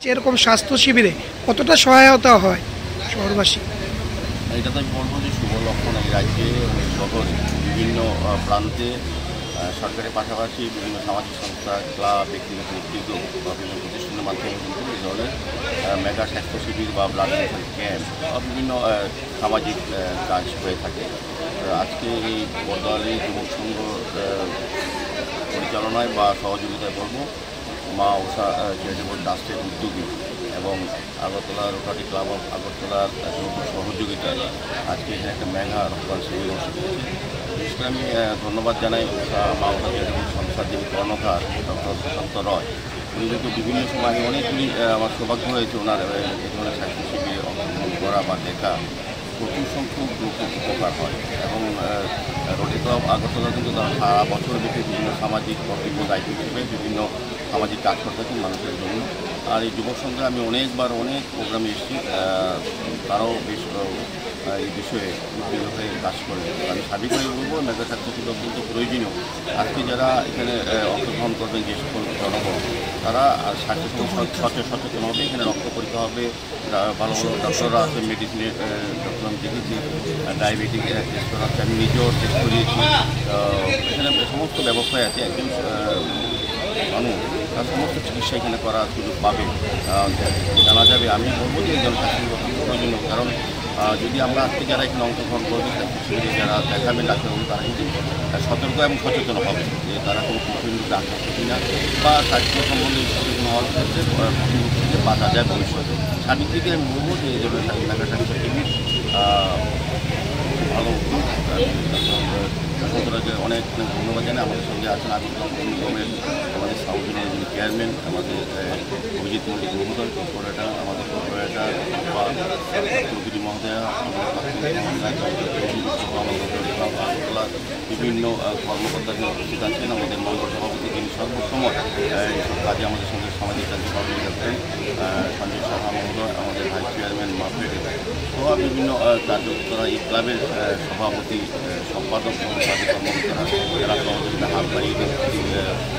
এরকম স্বাস্থ্য শিবিরে কতটা সহায়তা হয় শহরবাসী? এটা তো আমি বলবো যে শুভ লক্ষণ। এই রাজ্যে শহরে বিভিন্ন প্রান্তে সরকারের পাশাপাশি বিভিন্ন সামাজিক সংস্থা, ক্লাব, ব্যক্তিগত উদ্যোগ বা বিভিন্ন প্রতিষ্ঠানের মাধ্যমে কিন্তু এই ধরনের মেগা স্বাস্থ্য শিবির বা ব্লাড ডোনেশন ক্যাম্প বা বিভিন্ন সামাজিক কাজ হয়ে থাকে। আজকে এই বর্দোয়ালি যুবক সংঘ পরিচালনায় বা সহযোগিতায় বলবো মা ঊষা চ্যারিটেবল ট্রাস্টের উদ্যোগে এবং আগরতলা রোটারি ক্লাব অফ আগরতলার সহযোগিতায় আজকে এখানে একটা মেগা রক্তদান শিবির অনুষ্ঠিত হয়েছে। বিশেষ করে আমি ধন্যবাদ জানাই মা ঊষা চ্যারিটেবল সংস্থার যিনি কর্ণধার ডক্টর প্রশান্ত রয়। উনি কিন্তু বিভিন্ন সময় আমি অনেকগুলি আমার সৌভাগ্য হয়েছে ওনার এই ধরনের স্বাস্থ্য শিবিরে অংশগ্রহণ করা বা দেখা। প্রচুর সংখ্যক লোকের উপকার হয় এবং রোটারি ক্লাব আগরতলা কিন্তু তারা সারা বছর ব্যাপী বিভিন্ন সামাজিক কর্তব্য দায়িত্ব হিসেবে বিভিন্ন সামাজিক কাজ করে থাকেন মানুষের জন্য। আর এই যুবক সঙ্গে আমি অনেকবার অনেক প্রোগ্রামে এসেছি, তারাও বেশ এই বিষয়ে উদ্যোগ হয়ে কাজ করে। আমি সার্বিকভাবে বলবো মেগা স্বাস্থ্য শিবির অত্যন্ত প্রয়োজনীয়। আজকে যারা এখানে অংশগ্রহণ করবেন যে সকল জনগণ, তারা স্বাস্থ্য সচেতন হবে। এখানে রক্ত পরীক্ষা হবে, ভালো ভালো ডক্টররা আছে, মেডিসিনের ডক্টর আমি দেখেছি, ডায়াবেটিক টেস্ট করা আছে, আমি নিজেও টেস্ট করিয়েছি। এখানে সমস্ত ব্যবস্থায় আছে। একজন মানুষ তার সমস্ত চিকিৎসা এখানে করার সুযোগ পাবে, জানা যাবে। আমি বলবো যে জনস্বাস্থ্য অত্যন্ত প্রয়োজনীয়। কারণ যদি আমরা আজকে যারা এখানে অংশগ্রহণ করবে, স্বাস্থ্য শিবিরে যারা দেখাবেন ডাক্তারবাবু, তারা কিন্তু সতর্ক এবং সচেতন হবে যে তারা কোনো প্রতিনিধিতে আসছে কিনা বা স্বাস্থ্য সম্বন্ধে সচেতন হওয়ার ক্ষেত্রে প্রতিনিধিতে বাঁচা যায় ভবিষ্যতে। সার্বিক দিকে আমি বলবো যে এই ধরনের স্বাস্থ্য শিবির ভালো উদ্যোগ। অনেক অনেক ধন্যবাদ জানাই। আমাদের সঙ্গে আছেন আগরতলা নিগমের আমাদের সাউথের যিনি চেয়ারম্যান, আমাদের অভিজিৎ মল্লিক মহোদয়, কর্পোরেটর, আমাদের কর্পোরেটর চৌধুরী মহোদয়া, আগরতলা বিভিন্ন কর্মকর্তাদের উপস্থিত আছেন। আমাদের মন্ডল সভাপতি যিনি সর্বসময় এইসব কাজে আমাদের সঙ্গে সামাজিক কাজে সহযোগিতা করেন, সঞ্জয় সাহা মহোদয়, আমাদের ভাইস চেয়ারম্যান মার্কেট সহ বিভিন্ন কার্যকর্তারা, এই ক্লাবের সভাপতি, সম্পাদক, কর্মকর্তারা যারা সহযোগিতা হাত বাড়িয়ে দেন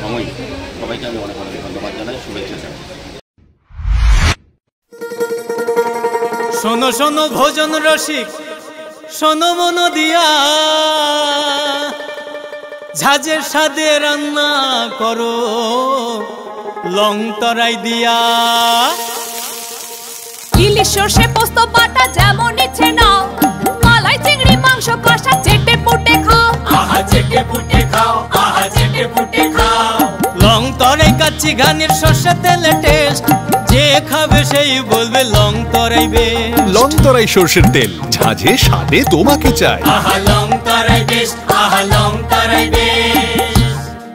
সময়, সবাইকে আমি অনেক অনেক ধন্যবাদ জানাই, শুভেচ্ছা জানাই। শোনো শোনো ভোজন রসিক, শোনো মন দিয়া, ঝাঁঝের স্বাদে রান্না করো লং তরাই দিয়া। ইলিশ সর্ষে পোস্ত বাটা যেমন ইচ্ছে নাও, মালাই চিংড়ি মাংস কষা চেটে পুটে খাও, আহা চেটে পুটে খাও, আহা চেটে পুটে খাও। লং তরাই কাচ্চি ঘানির সর্ষে তেলে টেস্ট, যে খাবে সেই বলবে লং তরাই বেস্ট। লং তরাই সর্ষের তেল, ঝাঁঝে স্বাদে তোমাকে চাই। আহা